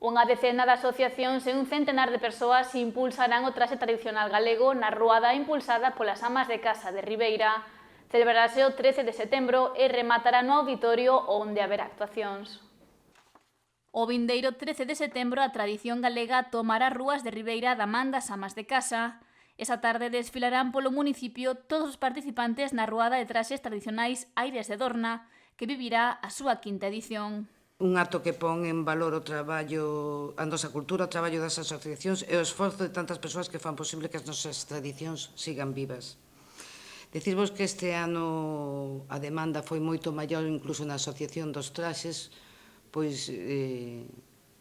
Unha decena de asociacións e un centenar de persoas impulsarán o traxe tradicional galego na ruada impulsada polas amas de casa de Ribeira. Celebrarase o 13 de setembro e rematará no auditorio onde haberá actuacións. O vindeiro 13 de setembro a tradición galega tomará rúas de Ribeira da man das amas de casa. Esa tarde desfilarán polo municipio todos os participantes na ruada de traxes tradicionais Aires de Dorna, que vivirá a súa quinta edición. Un acto que pon en valor o traballo, a nosa cultura, o traballo das asociacións e o esforzo de tantas persoas que fan posible que as nosas tradicións sigan vivas. Decirvos que este ano a demanda foi moito maior incluso na asociación dos traxes, pois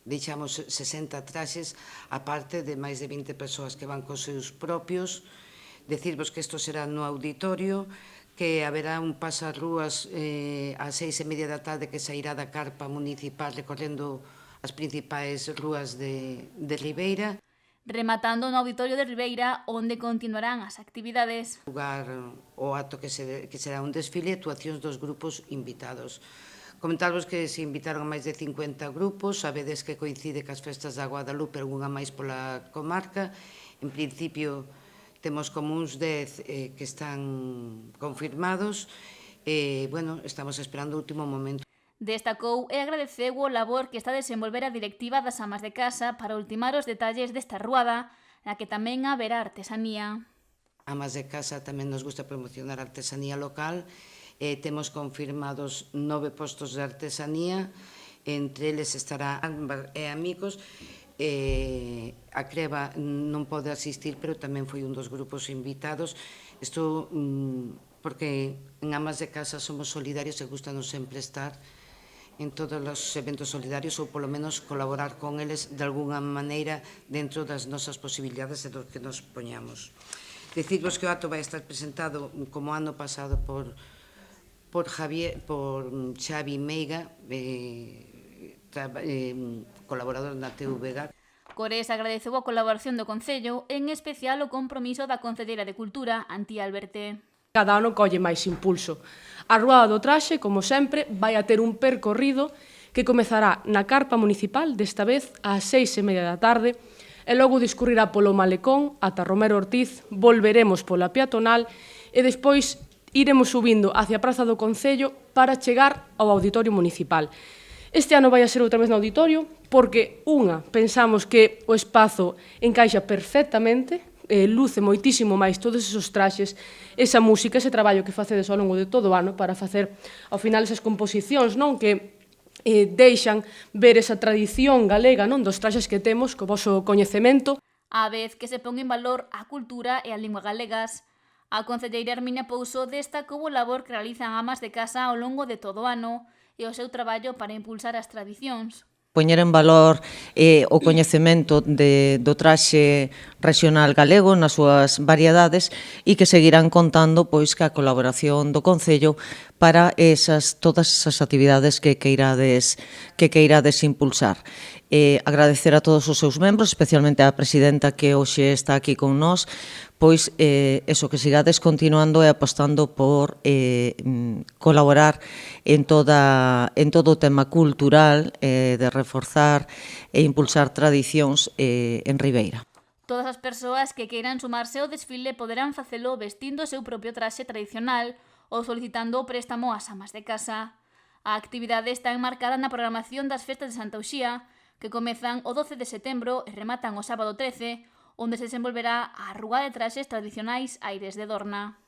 deixamos 60 traxes, aparte de máis de 20 persoas que van cos seus propios. Decirvos que isto será no auditorio, que haberá un pasarrúas ás 6:30 da tarde que sairá da carpa municipal recorrendo as principais rúas de Ribeira. Rematando no auditorio de Ribeira, onde continuarán as actividades. Lugar o acto que será un desfile e actuacións dos grupos invitados. Comentarvos que se invitaron a máis de 50 grupos, sabedes que coincide cas festas da Guadalupe, algunha máis pola comarca. En principio, temos como uns 10 que están confirmados e, bueno, estamos esperando o último momento. Destacou e agradeceu o labor que está a desenvolver a directiva das amas de casa para ultimar os detalles desta ruada, na que tamén haberá artesanía. Amas de casa tamén nos gusta promocionar a artesanía local e temos confirmados 9 postos de artesanía, entre eles estará Ámbar e Amigos. A Creva non pode asistir, pero tamén foi un dos grupos invitados. Isto porque en Amas de Casa somos solidarios e gustanos sempre estar en todos os eventos solidarios ou polo menos colaborar con eles de alguna maneira dentro das nosas posibilidades e do que nos poñamos. Decirvos que o acto vai estar presentado como ano pasado por Xavi Meiga, colaborador na TVG. Cores agradeceu a colaboración do Concello, en especial o compromiso da Concelleira de Cultura, Antía Alberte. Cada ano colle máis impulso. A Ruada do Traxe, como sempre, vai a ter un percorrido que comezará na carpa municipal, desta vez ás 6:30 da tarde, e logo discurrirá polo Malecón ata Romero Ortiz, volveremos pola peatonal e despois iremos subindo hacia a Praza do Concello para chegar ao Auditorio Municipal. Este ano vai a ser outra vez no auditorio porque, pensamos que o espazo encaixa perfectamente, luce moitísimo máis todos esos traxes, esa música, ese traballo que facedes ao longo de todo o ano para facer, ao final, esas composicións, non, que deixan ver esa tradición galega, non, dos traxes que temos, co voso coñecemento. A vez que se pon en valor a cultura e a lingua galegas, a concelleira Herminia Pouso destacou o labor que realizan amas de casa ao longo de todo o ano e o seu traballo para impulsar as tradicións. Poñer en valor o coñecemento do traxe regional galego nas súas variedades e que seguirán contando pois ca colaboración do Concello para todas esas actividades que queirades impulsar. Agradecer a todos os seus membros, especialmente á presidenta que hoxe está aquí con nós, pois eso, que sigades continuando e apostando por colaborar en todo o tema cultural, de reforzar e impulsar tradicións en Ribeira. Todas as persoas que queiran sumarse ao desfile poderán facelo vestindo o seu propio traxe tradicional ou solicitando o préstamo ás amas de casa. A actividade está enmarcada na programación das festas de Santa Uxía, que comezan o 12 de setembro e rematan o sábado 13, onde se desenvolverá a rúa de traxes tradicionais Aires de Dorna.